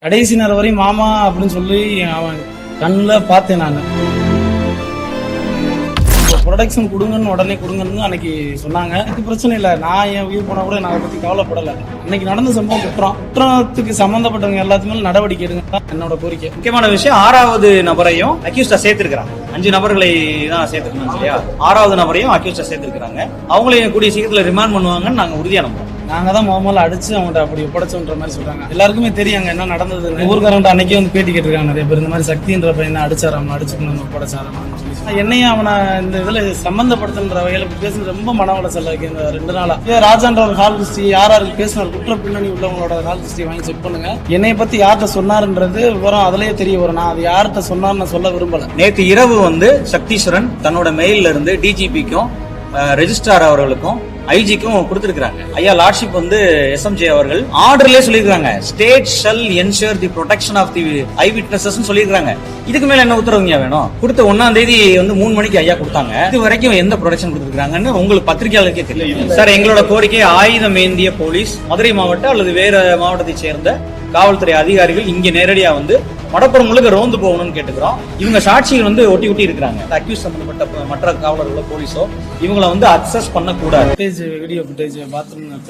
கடைசி நேரம் வரையும் மாமா அப்படின்னு சொல்லி அவன் கண்ணில் பார்த்தேன் நான். ப்ரொடக்ஷன் கொடுங்கன்னு உடனே கொடுங்கன்னு அன்னைக்கு சொன்னாங்க. எனக்கு பிரச்சனை இல்லை, நான் என் உயிர் போனா கூட நான் அதை பத்தி கவலைப்படலை. இன்னைக்கு நடந்த சம்பவம் குற்றத்துக்கு சம்பந்தப்பட்டவங்க எல்லாத்துமே நடவடிக்கை எடுங்க தான் என்னோட கோரிக்கை. முக்கியமான விஷயம், 6வது நபரையும் அக்யூஸ்டா சேர்த்திருக்கிறாங்க. 5 நபர்களை தான் சேர்த்திருக்காங்க இல்லையா? 6வது நபரையும் அக்யூஸ்டா சேர்த்திருக்காங்க. அவங்களையும் கூடிய சீக்கிரத்தில் ரிமாண்ட் பண்ணுவாங்கன்னு நாங்க உறுதியா நம்புறோம். நாங்க தான் முதல்ல அடிச்சு அவங்கள்ட்ட அப்படி ஒப்படைச்சோன்ற மாதிரி சொல்றாங்க. எல்லாருக்குமே தெரியாங்க என்ன நடந்ததுன்னு. ஊர்காரன்ட்ட அன்னைக்கே வந்து பேட்டி கேட்டிருக்காங்க நிறைய பேர். இந்த மாதிரி சக்தின்ற பையன் அடிச்சாராம், அடிச்சுக்கணும் ஒப்படைச்சாராமான்னு சொல்லி என்னையும் அவனை இந்த இதுல சம்பந்தப்படுத்துன்ற வகையில பேசுறது ரொம்ப மன உளைச்சல் இருக்கு. இந்த 2 நாளா ராஜான்ற ஒரு கால் ஹிஸ்டரி யாராருக்கு பேசினார், குற்ற பின்னணி உள்ளவங்களோட கால் ஹிஸ்டரி வாங்கி செக் பண்ணுங்க. என்னைய பத்தி யார்கிட்ட சொன்னாருன்றது விவரம் அதுலயே தெரிய வரும். நான் அது யார்கிட்ட சொன்னார்னு சொல்ல விரும்பல. நேற்று இரவு வந்து சக்தீஸ்வரன் தன்னோட மெயில்ல இருந்து டிஜிபிக்கும் ரெஜிஸ்ட்ரார் அவர்களுக்கும் ஐஜிக்கும் கொடுத்திருக்காங்க. ஐயா லார்ட்ஷிப் வந்து எஸ்எம்ஜே அவர்கள் ஆர்டர்லயே சொல்லிருக்காங்க, state shall ensure the protection of the eyewitnesses சொல்லிருக்காங்க. இதுக்கு மேல என்ன உத்தரவுங்க வேணும்? கொடுத்த 1ஆம் தேதி வந்து 3 மணிக்கு ஐயா கொடுத்தாங்க. இது வரைக்கும் எந்த ப்ரொடெக்ஷன் கொடுத்திருக்காங்கன்னு உங்களுக்கு பத்திரிகையாளருக்கே தெரியல. சார், எங்களோட கோரிக்கை ஆயுதம் ஏந்திய போலீஸ் மதுரை மாவட்டம் அல்லது வேற மாவட்டத்தை சேர்ந்த காவல்துறை அதிகாரிகள் இங்க நேரடியா வந்து மடப்புறம் முழுக்க ரோந்து போகணும்னு கேட்டுக்கிறோம். இவங்க சாட்சிகள் வந்து ஒட்டி இருக்கிறாங்க. அக்யூஸ் சம்பந்தப்பட்ட மற்ற காவலர்களோ போலீஸோ இவங்களை வந்து அக்சஸ் பண்ணக்கூடாது. வீடியோ ஃபுட்டேஜ் பாத்ரூம் நான்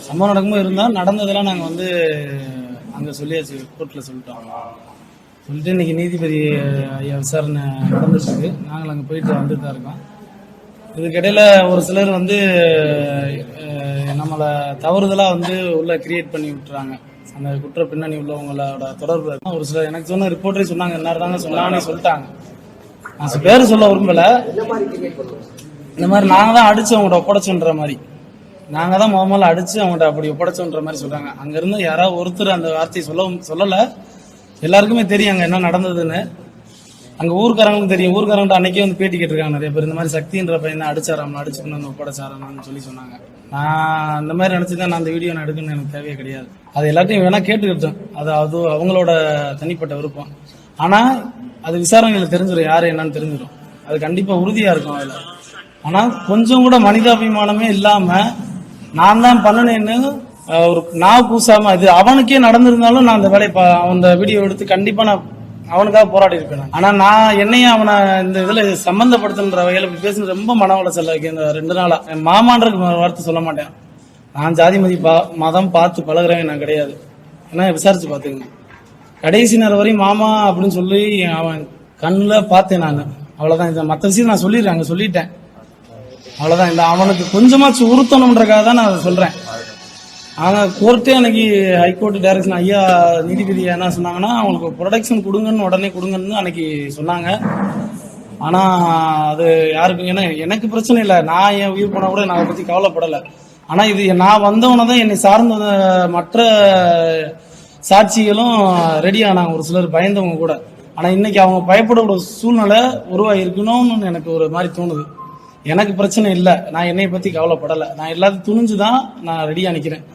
சம்பவம் நடக்கும்போது இருந்தா நடந்ததெல்லாம் நாங்க வந்து அங்க சொல்லியாச்சு, கோர்ட்ல சொல்லிட்டோம். சொல்லிட்டு இன்னைக்கு நீதிபதி ஐயா விசாரணை நடந்துட்டு இருக்கு. நாங்கள் அங்க போயிட்டு வந்துட்டு தான் இருக்கோம். இதுக்கிடையில ஒரு சிலர் வந்து நம்மளை தவறுதலா வந்து உள்ள கிரியேட் பண்ணி விட்டுறாங்க. அந்த குற்ற பின்னணி உள்ளவங்களோட தொடர்பு ஒரு சிலர் எனக்கு சொன்ன ரிப்போர்ட்டரே சொன்னாங்க, எல்லாரும் தாங்க சொன்னாங்கன்னு சொல்லிட்டாங்க. நான் பேரு சொல்ல விரும்பல. இந்த மாதிரி நாங்க தான் அடிச்சு அவங்கள்ட்ட ஒப்படைச்சோன்ற மாதிரி, நாங்க தான் முதல்ல அடிச்சு அவங்கள்ட்ட அப்படி ஒப்படைச்சோன்ற மாதிரி சொல்றாங்க. அங்க இருந்து யாராவது ஒருத்தர் அந்த வார்த்தையை சொல்லல. எல்லாருக்குமே தெரியும் அங்க என்ன நடந்ததுன்னு. அங்க ஊர்காரங்களுக்கும் தெரியும். ஊர்காரங்கிட்ட அன்னைக்கே வந்து பேட்டி கேட்டிருக்காங்க நிறைய பேர். இந்த மாதிரி சக்தின்ற பையன் அடிச்சாராம், அடிச்சுக்கணும் ஒப்படைச்சாரான்னு சொல்லி சொன்னாங்க. நான் இந்த மாதிரி நினைச்சுதான் நான் அந்த வீடியோ நான் எடுக்கணும்னு எனக்கு தேவையே கிடையாது. அது எல்லாத்தையும் வேணா கேட்டுக்கிட்டேன். அது அவங்களோட தனிப்பட்ட விருப்பம். ஆனா அது விசாரணையில தெரிஞ்சிடும், யாரு என்னன்னு தெரிஞ்சிடும். அது கண்டிப்பா உறுதியா இருக்கும் அதுல. ஆனா கொஞ்சம் கூட மனிதாபிமானமே இல்லாம நான் தான் பண்ணனேன்னு ஒரு நாவு பூசாம, இது அவனுக்கே நடந்திருந்தாலும் நான் அந்த வேலையை அந்த வீடியோ எடுத்து கண்டிப்பா நான் அவனுக்காக போராடி இருப்பேன். ஆனா நான் என்னையும் அவனை இந்த இதுல சம்பந்தப்படுத்துன்ற வகையில பேசுறது ரொம்ப மன உளைச்சல் இருக்கு. இந்த 2 நாளா மாமான்ற வார்த்தை சொல்ல மாட்டேன். நான் ஜாதி மதம் பார்த்து பழகுறவன் நான் கிடையாது. ஏன்னா விசாரிச்சு பாத்துக்கங்க. கடைசி நேரம் வரையும் மாமா அப்படின்னு சொல்லி அவன் கண்ணில் பார்த்தேன் நான். அவ்வளவுதான். இந்த மற்ற விஷயம் நான் சொல்லிட்டேன். அவ்வளவுதான். இந்த அவனுக்கு கொஞ்சமாச்சும் உறுத்தணும்ன்றக்காக தான் நான் அதை சொல்றேன். ஆனா கோர்ட்டே அன்னைக்கு ஹைகோர்ட் டைரக்ஷன் ஐயா நீதிபதி என்ன சொன்னாங்கன்னா, அவங்களுக்கு ப்ரொடெக்ஷன் கொடுங்கன்னு உடனே கொடுங்கன்னு அன்னைக்கு சொன்னாங்க. ஆனா அது யாருக்கும், ஏன்னா எனக்கு பிரச்சனை இல்லை, நான் என் உயிர் போனா கூட நான் அதை பத்தி கவலைப்படலை. ஆனா இது நான் வந்தவனை தான் என்னை சார்ந்த மற்ற சாட்சிகளும் ரெடி ஆனாங்க. ஒரு சிலர் பயந்தவங்க கூட. ஆனா இன்னைக்கு அவங்க பயப்படக்கூடிய சூழ்நிலை உருவாகி இருக்கணும்னு எனக்கு ஒரு மாதிரி தோணுது. எனக்கு பிரச்சனை இல்லை, நான் என்னைய பத்தி கவலைப்படலை. நான் எல்லாத்தையும் துணிஞ்சுதான் நான் ரெடியா நிக்கிறேன்.